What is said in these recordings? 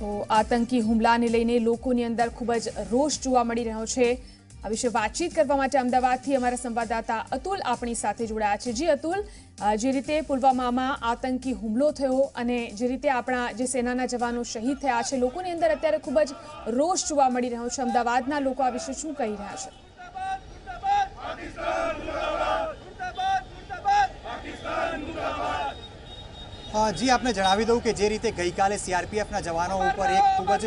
તો આતંકી હુમલાને લઈને લોકોની અંદર ખૂબ જ રોષ જોવા મળી રહ્યો છે। આ વિશે વાતચીત કરવા માટે અમદાવાદથી અમારા સંવાદદાતા અતુલ આપણી સાથે જોડાયા છે। જી અતુલ, જે રીતે પુલવામામાં આતંકી હુમલો થયો અને જે રીતે આપણા જે સેનાના જવાનો શહીદ થયા છે, લોકોની અંદર અત્યારે ખૂબ જ રોષ જોવા મળી રહ્યો છે। અમદાવાદના લોકો આ વિશે શું કહી રહ્યા છે? जी आपने जणावी दूँ कि जे रीते गई काले सीआरपीएफ जवानों पर एक खूब ज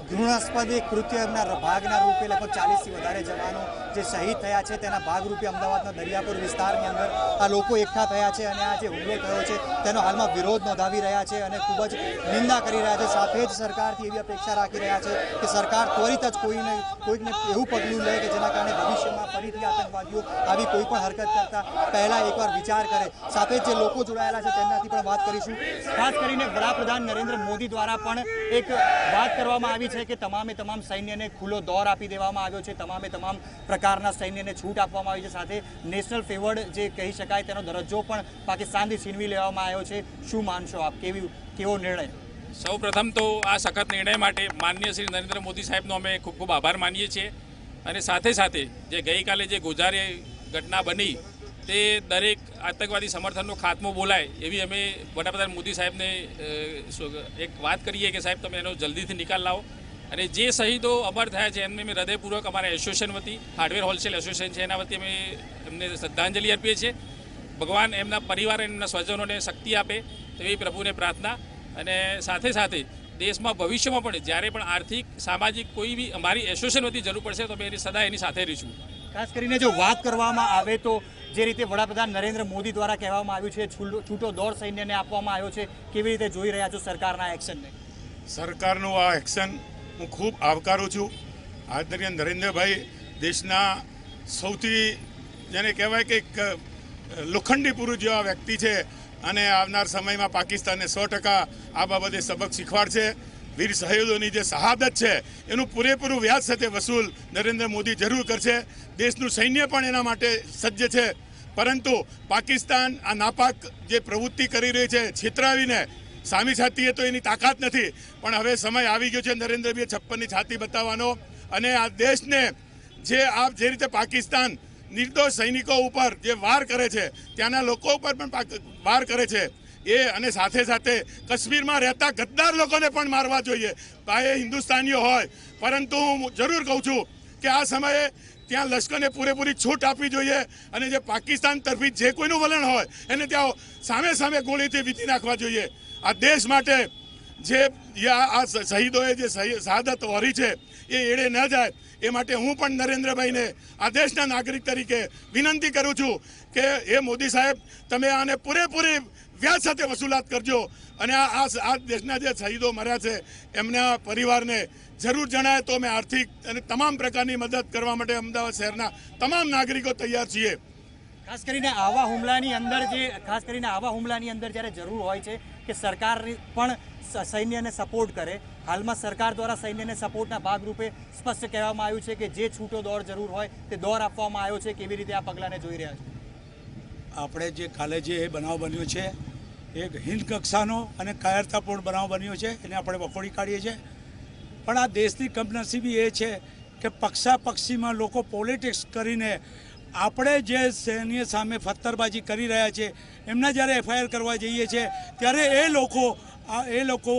घृणास्पद एक कृत्य भागना रूपे लगभग 40 થી વધારે जवानों जे शहीद थया छे तेना भागरूपे अमदावादना दरियापुर विस्तारनी अंदर आ लोको एकठा थया छे अने आ जे हुमलो थयो छे तेनो हालमां विरोध नोंधावी रह्या छे अने खूब ज निंदा करी रह्या छे। साथे ज सरकारथी एवी अपेक्षा राखी रह्या छे कि सरकार त्वरित ज कोईने एवुं पगलुं ले कि जेना कारणे भविष्यमां फरीथी आतंकवादीओ आवी कोईपण हरकत करता पहला एकवार विचार करे। साथे जे लोको जोडाયેલા છે તેમનાથી પણ વાત કરીશું। खास કરીને વડાપ્રધાન નરેન્દ્ર મોદી દ્વારા પણ એક વાત કરવામાં આવી છે કે તમામે તમામ સૈન્યને ખુલ્લો દોર આપી દેવામાં આવ્યો છે, તમામે તમામ પ્રકારના સૈન્યને છૂટ આપવામાં આવી છે। સાથે નેશનલ ફેવર્ડ જે કહી શકાય તેનો દરજ્જો પણ પાકિસ્તાનથી છીનવી લેવામાં આવ્યો છે। શું માનશો આપ, કેવો નિર્ણય? સૌ પ્રથમ તો આ સખત નિર્ણય માટે માનનીય શ્રી નરેન્દ્ર મોદી સાહેબનો અમે ખૂબ ખૂબ આભાર માનીએ છીએ અને સાથે સાથે જે ગઈકાલે જે ગોઝારી ઘટના બની તે દરેક આતંકવાદી સમર્થનનો ખાત્મો બોલાય એવી અમે વડાપ્રધાન મોદી સાહેબને એક વાત કરીએ કે સાહેબ તમે એનો જલ્દીથી નિકાલ લાવો અને જે શહીદો અમર થયા છે એમને અમે હૃદયપૂર્વક અમારા એસોસિએશન વતી હાર્ડવેર હોલસેલ એસોસિએશન છે એના વતી અમે એમને શ્રદ્ધાંજલિ આપીએ છીએ। ભગવાન એમના પરિવાર અને એમના સ્વજનોને શક્તિ આપે તેવી પ્રભુને પ્રાર્થના અને સાથે સાથે દેશમાં ભવિષ્યમાં પણ જ્યારે પણ આર્થિક સામાજિક કોઈ બી અમારી એસોસિએશન વતી જરૂર પડશે તો અમે સદા એની સાથે રહીશું। ખાસ કરીને જો વાત કરવામાં આવે તો જે રીતે વડાપ્રધાન નરેન્દ્ર મોદી દ્વારા કહેવામાં આવ્યું છે છૂટો દોર સૈન્યને આપવામાં આવ્યો છે, કેવી રીતે જોઈ રહ્યા છો સરકારના એક્શનને? સરકારનું આ એક્શન હું ખૂબ આવકારું છું। આ દરમિયાન નરેન્દ્રભાઈ દેશના સૌથી જેને કહેવાય કે લોખંડી પુરુષ જેવા વ્યક્તિ છે અને આવનાર સમયમાં પાકિસ્તાનને 100% આ બાબતે સબક શીખવાડશે। વીર શહીદોની જે શહાદત છે એનું પૂરેપૂરું વ્યાજ સાથે વસૂલ નરેન્દ્ર મોદી જરૂર કરશે। દેશનું સૈન્ય પણ એના માટે સજ્જ છે, પરંતુ પાકિસ્તાન આ નાપાક જે પ્રવૃત્તિ કરી રહી છે છેતરાવીને સામી છાતીએ તો એની તાકાત નથી, પણ હવે સમય આવી ગયો છે નરેન્દ્રભાઈએ 56ની છાતી બતાવવાનો અને આ દેશને જે રીતે પાકિસ્તાન નિર્દોષ સૈનિકો ઉપર જે વાર કરે છે, ત્યાંના લોકો ઉપર પણ વાર કરે છે એ અને સાથે સાથે કાશ્મીરમાં રહેતા ગદ્દાર લોકોને પણ મારવા જોઈએ, ભાઈ હિન્દુસ્તાનીઓ હોય। પરંતુ હું જરૂર કહું છું કે આ સમયે ત્યાં લશ્કરને પૂરેપૂરી છૂટ આપવી જોઈએ અને જે પાકિસ્તાન તરફી જે કોઈનું વલણ હોય એને ત્યાં સામે ગોળીથી વીંટી નાખવા જોઈએ। આ દેશ માટે જે આ શહીદોએ જે શહાદત વરી છે એ એળે ન જાય એ માટે હું પણ નરેન્દ્રભાઈને આ દેશના નાગરિક તરીકે વિનંતી કરું છું કે એ મોદી સાહેબ તમે આને પૂરેપૂરી વ્યાજ સાથે વસૂલાત કરજો અને આ દેશના જે શહીદો મર્યા છે એમના પરિવારને જરૂર જણાય તો અમે આર્થિક અને તમામ પ્રકારની મદદ કરવા માટે અમદાવાદ શહેરના તમામ નાગરિકો તૈયાર છીએ। ખાસ કરીને આવા હુમલાની અંદર જ્યારે જરૂર હોય છે કે સરકાર પણ સૈન્યને સપોર્ટ કરે, હાલમાં સરકાર દ્વારા સૈન્યને સપોર્ટના ભાગરૂપે સ્પષ્ટ કહેવામાં આવ્યું છે કે જે છૂટો દોર જરૂર હોય તે દોર આપવામાં આવ્યો છે। કેવી રીતે આ પગલાંને જોઈ રહ્યા છો? આપણે જે કાલે જે બનાવ બન્યો છે એક હિંદ કક્ષાનો અને કાયરતાપૂર્ણ બનાવ બન્યો છે એને આપણે વખોડી કાઢીએ છીએ, પણ આ દેશની કમનસીબી એ છે કે પક્ષાપક્ષીમાં લોકો પોલિટિક્સ કરીને આપણે જે સૈન્ય સામે ફત્તરબાજી કરી રહ્યા છે એમના જ્યારે એફઆઈઆર કરવા જઈએ છીએ ત્યારે એ લોકો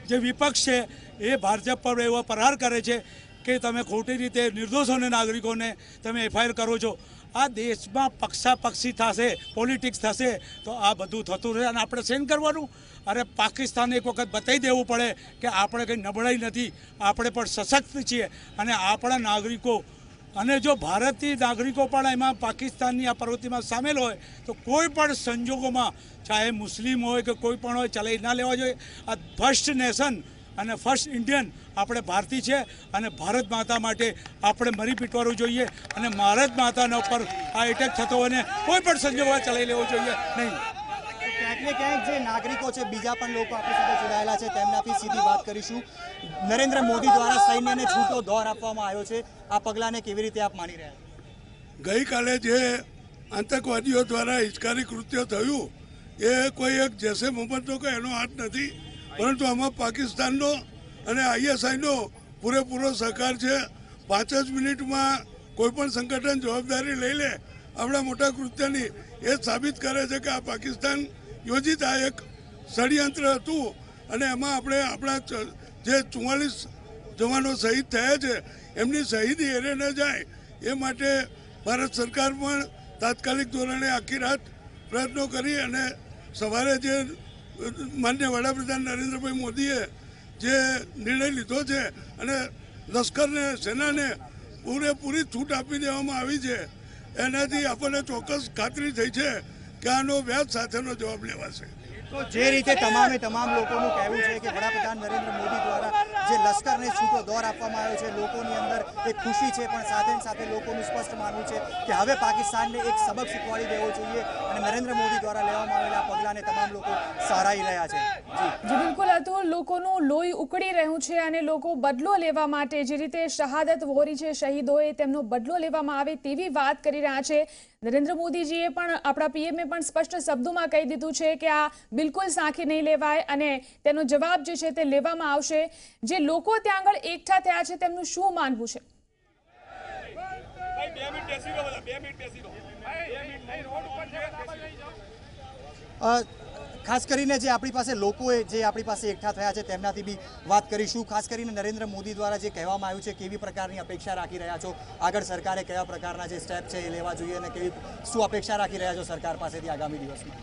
જે વિપક્ષ છે એ ભાજપ પર એવો પ્રહાર કરે છે કે તમે ખોટી રીતે નિર્દોષ નાગરિકોને તમે એફઆઈઆર કરો છો। આ દેશમાં પક્ષાપક્ષી થશે, પોલિટિક્સ થશે તો આ બધું થતું રહે અને આપણે સહન કરવાનું। અરે પાકિસ્તાનને એક વખત બતાવી દેવું પડે કે આપણે કંઈ નબળાઈ નથી, આપણે પણ સશક્ત છીએ અને આપણા નાગરિકો અને જો ભારતીય નાગરિકો પણ એમાં પાકિસ્તાનની આ પ્રવૃત્તિમાં સામેલ હોય તો કોઈ પણ સંજોગોમાં ચાહે મુસ્લિમ હોય કે કોઈ પણ હોય ચલાવી ના લેવા જોઈએ। આ ફર્સ્ટ નેશન અને ફર્સ્ટ ઇન્ડિયન આપણે ભારતીય છે અને ભારત માતા માટે આપણે મરી પીટવાનું જોઈએ અને ભારત માતાના ઉપર આ એટેક થતો હોય કોઈ પણ સંજોગોમાં ચલાવી લેવો જોઈએ નહીં। ક્યાંક ને ક્યાંક જે નાગરિકો છે બીજા પણ લોકો આપણી સાથે જોડાયેલા છે તેમનાથી સીધી વાત કરીશું। નરેન્દ્ર મોદી દ્વારા સૈન્યને છૂટો દોર આપવામાં આવ્યો છે, આ પગલાંને કેવી રીતે આપ માની રહ્યા છો? ગઈકાલે જે આતંકવાદીઓ દ્વારા હિચકારી કૃત્ય થયું એ કોઈ એક જૈસે મોહમ્મદનો કે એનો હાથ નથી, પરંતુ આમાં પાકિસ્તાનનો અને ISIનો પૂરેપૂરો સહકાર છે. 5 જ મિનિટમાં કોઈ પણ સંગઠન જવાબદારી લઈ લે આપણા મોટા કૃત્યની, એ સાબિત કરે છે કે આ પાકિસ્તાન યોજિત આ એક ષડયંત્ર હતું. અને એમાં આપણે આપણા જે 44 જવાનો શહીદ થયા છે એમની શહીદી એરે ન જાય એ માટે ભારત સરકાર પણ તાત્કાલિક ધોરણે આખી રાત પ્રયત્નો કરી અને સવારે જે માનનીય વડાપ્રધાન નરેન્દ્રભાઈ મોદીએ જે નિર્ણય લીધો છે અને લશ્કરને, સેનાને પૂરેપૂરી છૂટ આપી દેવામાં આવી છે, એનાથી આપણને ચોક્કસ ખાતરી થઈ છે કે આનો વ્યાજ સાથેનો જવાબ લેવાશે. તો જે રીતે તમામ લોકોનું કહેવું છે કે વડાપ્રધાન નરેન્દ્ર મોદી દ્વારા જે લશ્કરને છૂટો દોર આપવામાં આવ્યો છે, લોકોની અંદર એક ખુશી છે, પણ સાથે લોકોનું સ્પષ્ટ માનવું છે કે હવે પાકિસ્તાનને એક સબક શીખવાડી દેવો જોઈએ અને નરેન્દ્ર મોદી દ્વારા લેવામાં આવેલા પગલાંને તમામ લોકો સરાહી રહ્યા છે. જી બિલકુલ અતુલ, લોકોનું લોહી ઉકળી રહ્યું છે અને લોકો બદલો લેવા માટે જે રીતે શહાદત વહોરી છે શહીદોએ, તેમનો બદલો લેવામાં આવે તેવી વાત કરી રહ્યા છે. નરેન્દ્ર મોદીજીએ પણ, આપણા પીએમએ પણ સ્પષ્ટ શબ્દોમાં કહી દીધું છે કે આ બિલકુલ સાંખી નહીં લેવાય અને તેનો જવાબ જે છે તે લેવામાં આવશે. જે લોકો ત્યાં આગળ એકઠા થયા છે તેમનું શું માનવું છે? ખાસ કરીને જે આપણી પાસે લોકોએ જે આપણી પાસે એકઠા થયા છે તેમનાથી બી વાત કરીશું. ખાસ કરીને નરેન્દ્ર મોદી દ્વારા જે કહેવામાં આવ્યું છે, કેવી પ્રકારની અપેક્ષા રાખી રહ્યા છો? આગળ સરકારે કયા પ્રકારના જે સ્ટેપ છે એ લેવા જોઈએ અને શું અપેક્ષા રાખી રહ્યા છો સરકાર પાસેથી આગામી દિવસમાં?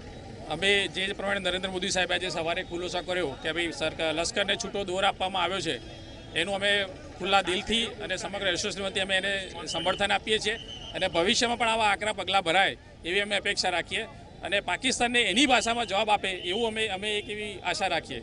અમે જે પ્રમાણે નરેન્દ્ર મોદી સાહેબ આજે સવારે ખુલાસો કર્યો કે ભાઈ લશ્કરને છૂટો દોર આપવામાં આવ્યો છે, એનું અમે ખુલ્લા દિલથી અને સમગ્ર યશસ્વીમતી અમે એને સમર્થન આપીએ છીએ અને ભવિષ્યમાં પણ આવા આકરા પગલાં ભરાય એવી અમે અપેક્ષા રાખીએ અને પાકિસ્તાનને એની ભાષામાં જવાબ આપે એવું અમે એક એવી આશા રાખીએ.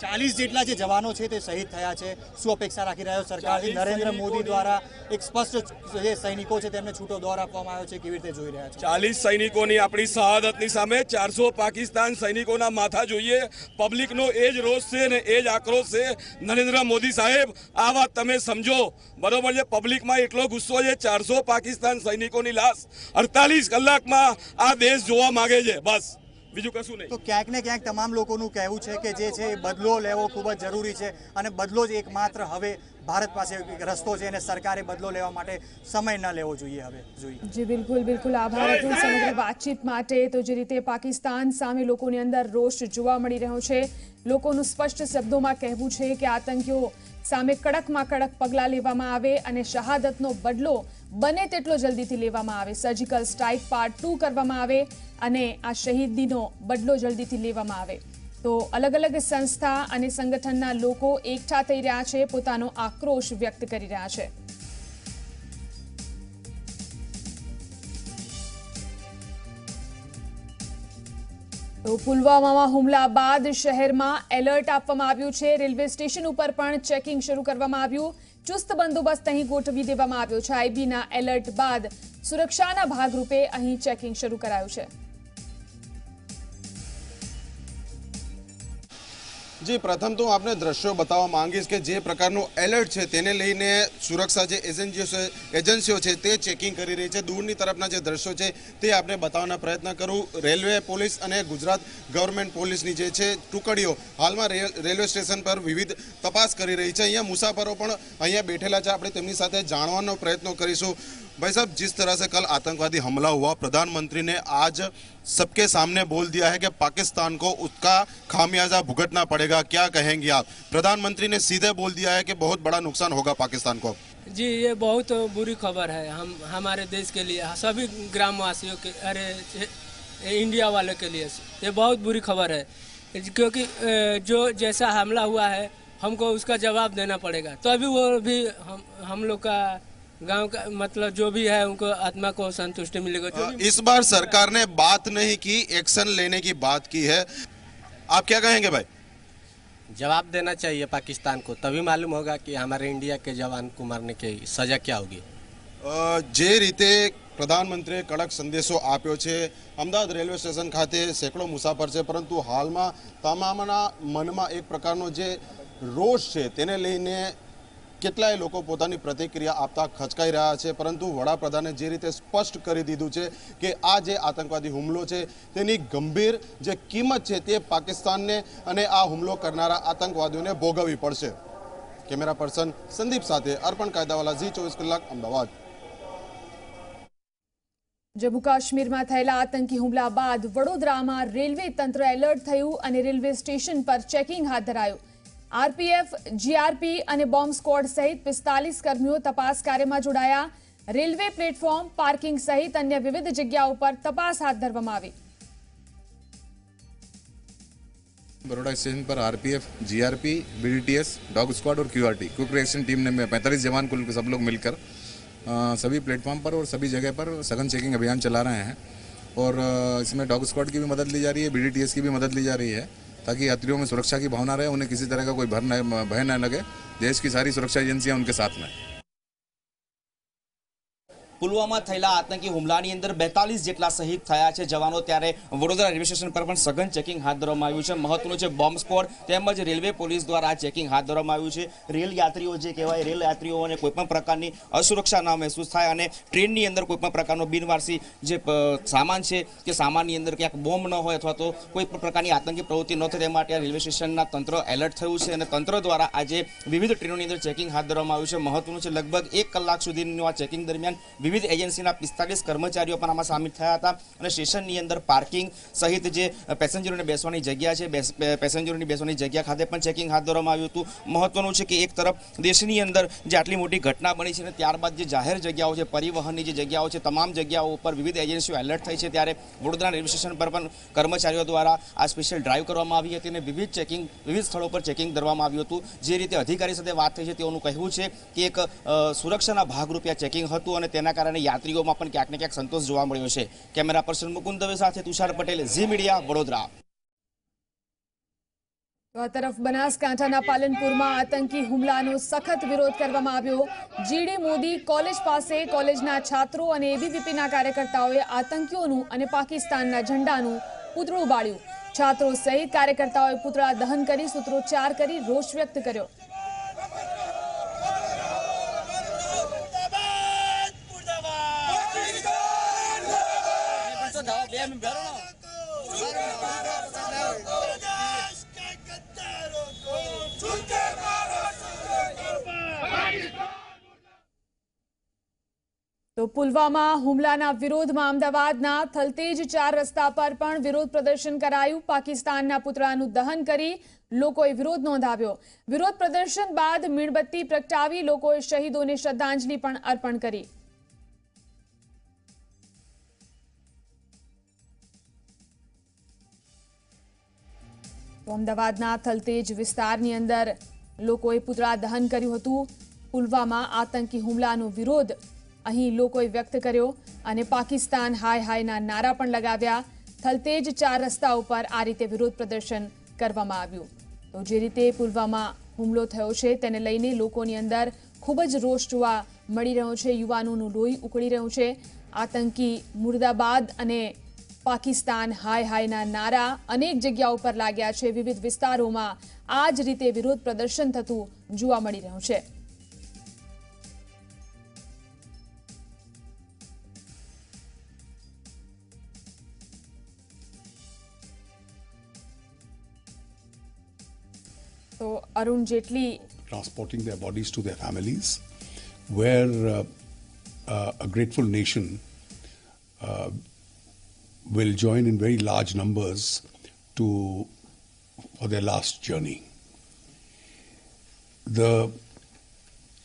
40 જેટલા જે જવાનો છે તે શહીદ થયા છે, શું અપેક્ષા રાખી રહ્યો સરકારથી? નરેન્દ્ર મોદી દ્વારા એક સ્પષ્ટ જે સૈનિકો છે તેમને છૂટો દોર આપવામાં આવ્યો છે, કેવી રીતે જોઈ રહ્યા છો? 40 સૈનિકોની આપણી શહાદતની સામે 400 પાકિસ્તાન સૈનિકોના માથા જોઈએ. પબ્લિકનો એ જ રોષ છે ને એ જ આક્રોશ છે. નરેન્દ્ર મોદી સાહેબ, આ વાત તમે સમજો, બરોબર છે? પબ્લિકમાં એટલો ગુસ્સો છે, 400 પાકિસ્તાન સૈનિકોની લાશ 48 કલાકમાં આ દેશ જોવા માંગે છે, બસ બીજું કશું નહીં. તો ક્યાંક ને ક્યાંક તમામ લોકોનું કહેવું છે કે જે છે બદલો લેવો ખૂબ જ જરૂરી છે અને બદલો જ એકમાત્ર હવે ભારત પાસે રસ્તો છે અને સરકારે બદલો લેવા માટે સમય ન લેવો જોઈએ. હવે જોઈએ. જી બિલકુલ આભાર અતુલ સમગ્ર વાતચીત માટે. તો જે રીતે પાકિસ્તાન સામે લોકોની અંદર રોષ જોવા મળી રહ્યો છે, લોકોનું સ્પષ્ટ શબ્દોમાં કહેવું છે કે આતંકીઓ સામે કડકમાં કડક પગલાં લેવામાં આવે અને શહાદતનો બદલો બને તેટલો જલ્દીથી લેવામાં આવે. સર્જિકલ સ્ટ્રાઇક પાર્ટ 2 કરવામાં આવે અને આ શહીદીનો બદલો જલ્દીથી લેવામાં આવે. તો અલગ અલગ સંસ્થા અને સંગઠનના લોકો એકઠા થઈ રહ્યા છે, પોતાનો આક્રોશ વ્યક્ત કરી રહ્યા છે. તો પુલવામામાં હુમલા બાદ શહેરમાં એલર્ટ આપવામાં આવ્યું છે. રેલવે સ્ટેશન ઉપર પણ ચેકિંગ શરૂ કરવામાં આવ્યું. ચુસ્ત બંદોબસ્ત અહીં ગોઠવી દેવામાં આવ્યો છે. આઈબીના એલર્ટ બાદ સુરક્ષાના ભાગરૂપે અહીં ચેકિંગ શરૂ કરાયું છે. જી, પ્રથમ તો આપને દ્રશ્યો બતાવવા માંગીશ કે જે પ્રકારનું એલર્ટ છે તેને લઈને સુરક્ષા જે એજન્સીઓ છે તે ચેકિંગ કરી રહી છે. દૂરની તરફના જે દ્રશ્યો છે તે આપણે બતાવવાનો પ્રયત્ન કરું. રેલવે પોલીસ અને ગુજરાત ગવર્મેન્ટ પોલીસની જે છે ટુકડીઓ હાલમાં રેલવે સ્ટેશન પર વિવિધ તપાસ કરી રહી છે. અહીંયા મુસાફરો પણ અહીંયા બેઠેલા છે, આપણે તેમની સાથે જાણવાનો પ્રયત્ન કરીશું. भाई साहब, जिस तरह से कल आतंकवादी हमला हुआ, प्रधानमंत्री ने आज सबके सामने बोल दिया है कि पाकिस्तान को उसका खामियाजा भुगतना पड़ेगा, क्या कहेंगे आप? प्रधानमंत्री ने सीधे बोल दिया है कि बहुत बड़ा नुकसान होगा पाकिस्तान को. जी, ये बहुत बुरी खबर है हमारे देश के लिए, सभी ग्रामवासियों के, अरे इंडिया वालों के लिए ये बहुत बुरी खबर है, क्योंकि जो जैसा हमला हुआ है हमको उसका जवाब देना पड़ेगा. तो अभी वो भी हम लोग का गांव का मतलब जो भी है उनको आत्मा को संतुष्टि मिलेगा. इस बार सरकार ने बात नहीं की, एक्शन लेने की बात की है. आप क्या कहेंगे भाई? जवाब देना चाहिए पाकिस्तान को, तभी मालूम होगा कि हमारे इंडिया के जवान को मारने की सजा क्या होगी. જે રીતે પ્રધાનમંત્રીએ કડક સંદેશો આપ્યો છે, અમદાવાદ રેલવે સ્ટેશન ખાતે સેંકડો મુસાફર છે, પરંતુ હાલમાં તમામના મનમાં એક પ્રકારનો જે રોષ છે તેને લઈને કેટલાય લોકો પોતાની પ્રતિક્રિયા આપતા ખચકાઈ રહ્યા છે. પરંતુ વડાપ્રધાને જે રીતે સ્પષ્ટ કરી દીધું છે કે આ જે આતંકવાદી હુમલો છે તેની ગંભીર જે કિંમત છે તે પાકિસ્તાનને અને આ હુમલો કરનારા આતંકવાદીઓને ભોગવવી પડશે. કેમેરા પર્સન સંદીપ સાથે અર્પણ કાયદાવાલા, ઝી 24 કલાક, અમદાવાદ. જમ્મુ કાશ્મીરમાં થયેલા આતંકી હુમલા બાદ વડોદરામાં રેલવે તંત્ર એલર્ટ થયું અને રેલવે સ્ટેશન પર ચેકિંગ હાથ ધરાયું. આરપીએફ, જીઆરપી અને બોમ્બ સ્ક્વોડ સહિત 45 કર્મીઓ તપાસ કાર્યમાં જોડાયા. રેલવે પ્લેટફોર્મ, પાર્કિંગ સહિત અન્ય વિવિધ જગ્યાઓ પર તપાસ હાથ ધરવામાં આવી. बड़ौदा स्टेशन पर RPF, GRP, BDTS, dog squad और क्यूआरटी क्विक रिएक्शन टीम ने 45 जवान कुल सब लोग मिलकर सभी प्लेटफॉर्म पर और सभी जगह पर सघन चेकिंग अभियान चला रहे हैं. और इसमें डॉग स्क्वाड की भी मदद ली जा रही है, बीडीटीएस की भी मदद ली जा रही है, ताकि यात्रियों में सुरक्षा की भावना रहे, उन्हें किसी तरह का कोई भय न लगे. देश की सारी सुरक्षा एजेंसियां उनके साथ में. પુલવામા થયેલા આતંકી હુમલાની અંદર 42 જેટલા શહીદ થયા છે જવાનો, ત્યારે વડોદરા રેલવે સ્ટેશન પર પણ સઘન ચેકિંગ હાથ ધરવામાં આવ્યું છે. મહત્વનું છે બોમ્બ સ્ક્વોડ તેમજ રેલવે પોલીસ દ્વારા આ ચેકિંગ હાથ ધરવામાં આવ્યું છે. રેલ યાત્રીઓ જે કહેવાય, રેલ યાત્રીઓને કોઈપણ પ્રકારની અસુરક્ષા ન મહેસૂસ થાય અને ટ્રેનની અંદર કોઈપણ પ્રકારનો બિનવારસી જે સામાન છે કે સામાનની અંદર ક્યાંક બોમ્બ ન હોય અથવા તો કોઈ પણ પ્રકારની આતંકી પ્રવૃત્તિ ન થાય તે માટે રેલવે સ્ટેશનના તંત્ર એલર્ટ થયું છે અને તંત્ર દ્વારા આજે વિવિધ ટ્રેનોની અંદર ચેકિંગ હાથ ધરવામાં આવ્યું છે. મહત્વનું છે લગભગ 1 કલાક સુધીનું આ ચેકિંગ દરમિયાન વિવિધ એજન્સીના 45 કર્મચારીઓ પણ આમાં સામેલ થયા હતા અને સ્ટેશનની અંદર પાર્કિંગ સહિત જે પેસેન્જરોને બેસવાની જગ્યા છે, પેસેન્જરોની બેસવાની જગ્યા ખાતે પણ ચેકિંગ હાથ ધરવામાં આવ્યું હતું. મહત્વનું છે કે એક તરફ દેશની અંદર જે આટલી મોટી ઘટના બની છે અને ત્યારબાદ જે જાહેર જગ્યાઓ છે, પરિવહનની જે જગ્યાઓ છે, તમામ જગ્યાઓ ઉપર વિવિધ એજન્સીઓ એલર્ટ થઈ છે, ત્યારે વડોદરા રેલવે સ્ટેશન પર પણ કર્મચારીઓ દ્વારા આ સ્પેશિયલ ડ્રાઈવ કરવામાં આવી હતી અને વિવિધ સ્થળો પર ચેકિંગ કરવામાં આવ્યું હતું. જે રીતે અધિકારી સાથે વાત થઈ છે તેઓનું કહેવું છે કે એક સુરક્ષાના ભાગરૂપે આ ચેકિંગ હતું અને તેના કારણે યાત્રીઓમાં પણ ક્યાંક ને ક્યાંક સંતોષ જોવા મળ્યો છે. કેમેરા પર્સન મુકુંદ દવે સાથે તુષાર પટેલ, ઝી મીડિયા, વડોદરા. તો આ તરફ બનાસકાંઠાના પાલનપુરમાં આતંકી હુમલાનો સખત વિરોધ કરવામાં આવ્યો. જીડી મોદી કોલેજ પાસે કોલેજના છાત્રો અને એબીવીપીના કાર્યકર્તાઓએ આતંકીઓનું અને પાકિસ્તાનના ઝંડાનું પૂતળું બાળ્યું. છાત્રો સહિત કાર્યકર્તાઓએ પૂતળા દહન કરી સૂત્રોચ્ચાર કરી રોષ વ્યક્ત કર્યો. તો પુલવામા હુમલાના વિરોધમાં અમદાવાદના થલતેજ 4 રસ્તા પર પણ વિરોધ પ્રદર્શન કરાયું. પાકિસ્તાનના પુતળાનું દહન કરી લોકોએ વિરોધ નોંધાવ્યો. વિરોધ પ્રદર્શન બાદ મીણબત્તી પ્રગટાવી લોકોએ શહીદોને શ્રદ્ધાંજલિ પણ અર્પણ કરી. અમદાવાદના થલતેજ વિસ્તારની અંદર લોકોએ પુતળા દહન કર્યું હતું. પુલવામા આતંકી હુમલાનો વિરોધ અહીં લોકોએ વ્યક્ત કર્યો અને પાકિસ્તાન હાય હાયના નારા પણ લગાવ્યા. થલતેજ 4 રસ્તા ઉપર આ રીતે વિરોધ પ્રદર્શન કરવામાં આવ્યું. તો જે રીતે પુલવામા હુમલો થયો છે તેને લઈને લોકોની અંદર ખૂબ જ રોષ જોવા મળી રહ્યો છે. યુવાનોનું લોહી ઉકળી રહ્યું છે. આતંકી મુર્દાબાદ અને પાકિસ્તાન હાય હાયના નારા અનેક જગ્યાઓ પર લાગ્યા છે. વિવિધ વિસ્તારોમાં આ જ રીતે વિરોધ પ્રદર્શન થતું જોવા મળી રહ્યું છે. તો અરુણ જેટલી transporting their bodies to their families, where a grateful nation will join in very large numbers for their last journey. The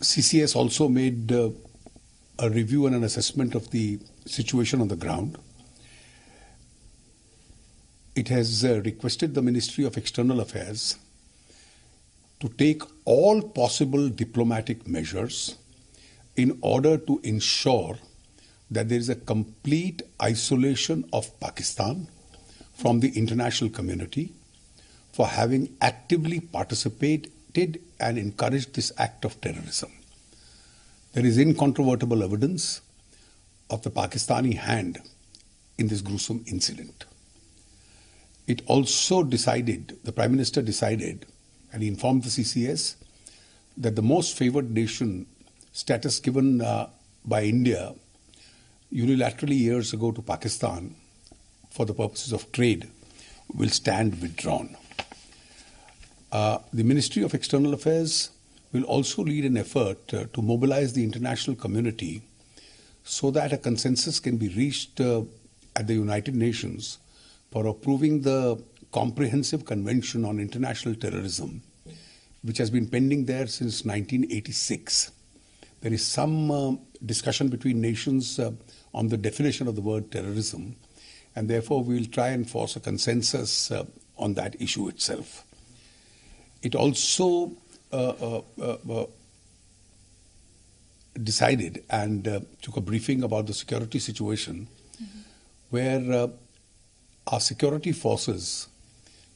CCS also made a review and an assessment of the situation on the ground. It has requested the Ministry of External Affairs to take all possible diplomatic measures in order to ensure that there is a complete isolation of Pakistan from the international community for having actively participated and encouraged this act of terrorism. There is incontrovertible evidence of the Pakistani hand in this gruesome incident. It also decided, the Prime Minister decided, and he informed the CCS that the most favoured nation status given by India unilaterally years ago to Pakistan for the purposes of trade will stand withdrawn. The Ministry of External Affairs will also lead an effort to mobilize the international community so that a consensus can be reached at the United Nations for approving the Comprehensive Convention on International Terrorism, which has been pending there since 1986. There is some discussion between nations on the definition of the word terrorism, and therefore we will try and force a consensus on that issue itself. It also decided and took a briefing about the security situation, where our security forces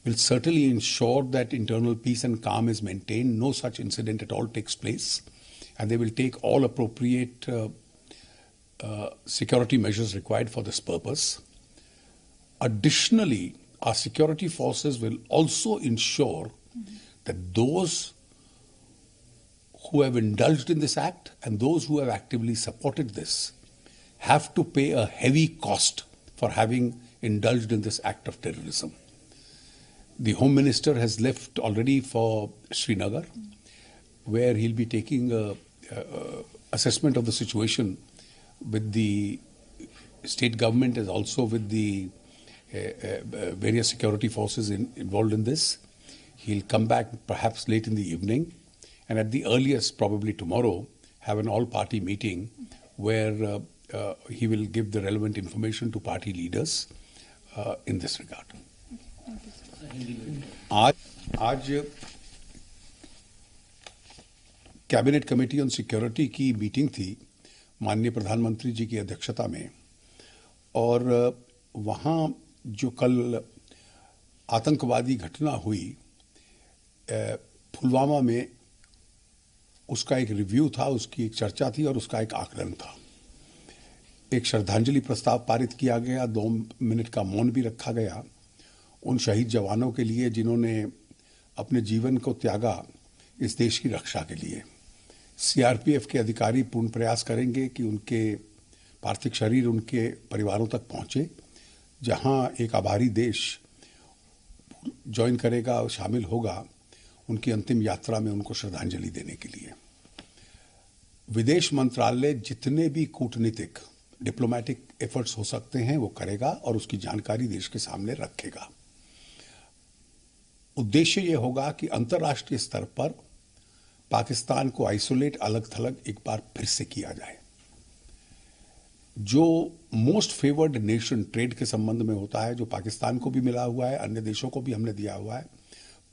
will certainly ensure that internal peace and calm is maintained, no such incident at all takes place, and they will take all appropriate security measures required for this purpose. Additionally, our security forces will also ensure that those who have indulged in this act and those who have actively supported this have to pay a heavy cost for having indulged in this act of terrorism. The Home Minister has left already for Srinagar, where he'll be taking a assessment of the situation with the state government and also with the various security forces involved in this. He'll come back perhaps late in the evening, and at the earliest, probably tomorrow, have an all-party meeting where he will give the relevant information to party leaders in this regard. आज cabinet committee on security की meeting थी माननीय प्रधानमंत्री जी की अध्यक्षता में, और वहाँ जो कल आतंकवादी घटना हुई पुलवामा में, उसका एक रिव्यू था, उसकी एक चर्चा थी और उसका एक आकलन था। एक श्रद्धांजलि प्रस्ताव पारित किया गया, 2 मिनट का मौन भी रखा गया उन शहीद जवानों के लिए जिन्होंने अपने जीवन को त्यागा इस देश की रक्षा के लिए। सीआरपीएफ के अधिकारी पूर्ण प्रयास करेंगे कि उनके पार्थिव शरीर उनके परिवारों तक पहुंचे, जहां एक आभारी देश ज्वाइन करेगा और शामिल होगा उनकी अंतिम यात्रा में उनको श्रद्धांजलि देने के लिए। विदेश मंत्रालय जितने भी कूटनीतिक डिप्लोमेटिक एफर्ट्स हो सकते हैं वो करेगा और उसकी जानकारी देश के सामने रखेगा। उद्देश्य ये होगा कि अंतर्राष्ट्रीय स्तर पर पाकिस्तान को आइसोलेट, अलग थलग एक बार फिर से किया जाए। जो मोस्ट फेवर्ड नेशन ट्रेड के संबंध में होता है, जो पाकिस्तान को भी मिला हुआ है, अन्य देशों को भी हमने दिया हुआ है,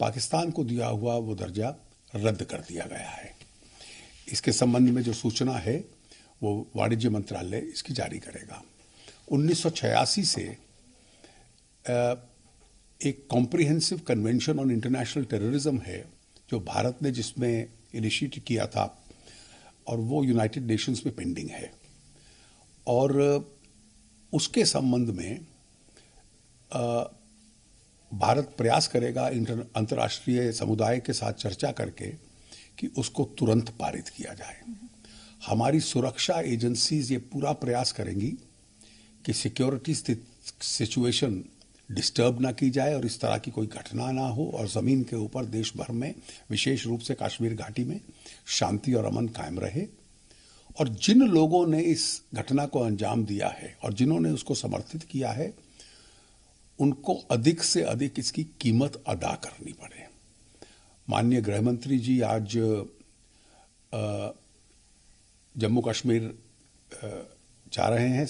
पाकिस्तान को दिया हुआ वो दर्जा रद्द कर दिया गया है। इसके संबंध में जो सूचना है वो वाणिज्य मंत्रालय इसकी जारी करेगा। 1986 से एक comprehensive convention on international terrorism है जो भारत ने जिसमें इनिशिएट किया था, और वो यूनाइटेड नेशंस में पेंडिंग है, और उसके संबंध में भारत प्रयास करेगा अंतर्राष्ट्रीय समुदाय के साथ चर्चा करके कि उसको तुरंत पारित किया जाए। हमारी सुरक्षा एजेंसीज ये पूरा प्रयास करेंगी कि सिक्योरिटी सिचुएशन डिस्टर्ब ना की जाए और इस तरह की कोई घटना ना हो, और ज़मीन के ऊपर देश भर में, विशेष रूप से कश्मीर घाटी में शांति और अमन कायम रहे। और जिन लोगों ने इस घटना को अंजाम दिया है और जिन्होंने उसको समर्थित किया है, उनको अधिक से अधिक इसकी कीमत अदा करनी पड़े। माननीय गृह मंत्री जी आज जम्मू कश्मीर जा रहे हैं,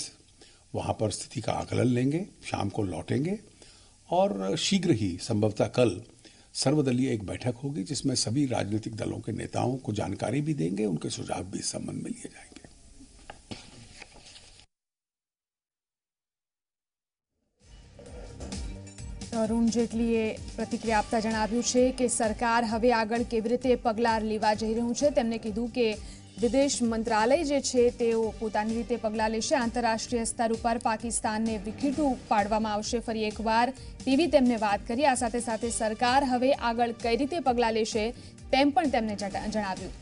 वहाँ पर स्थिति का आकलन लेंगे, शाम को लौटेंगे, और शीघ्र ही संभवतः कल सर्वदलीय एक बैठक होगी जिसमें सभी राजनीतिक दलों के नेताओं को जानकारी भी देंगे, उनके सुझाव भी इस संबंध में लिए जाएंगे। અરુણ જેટલીએ પ્રતિક્રિયા આપતા જણાવ્યું છે કે સરકાર હવે આગળ કેવી રીતે પગલાં લેવા જઈ રહ્યું છે। તેમણે કીધું કે વિદેશ મંત્રાલય જે છે તેઓ પોતાની રીતે પગલાં લેશે। આંતરરાષ્ટ્રીય સ્તર ઉપર પાકિસ્તાનને વિખેટું પાડવામાં આવશે ફરી એકવાર તેવી તેમને વાત કરી। આ સાથે સાથે સરકાર હવે આગળ કઈ રીતે પગલાં લેશે તેમ પણ તેમણે જણાવ્યું।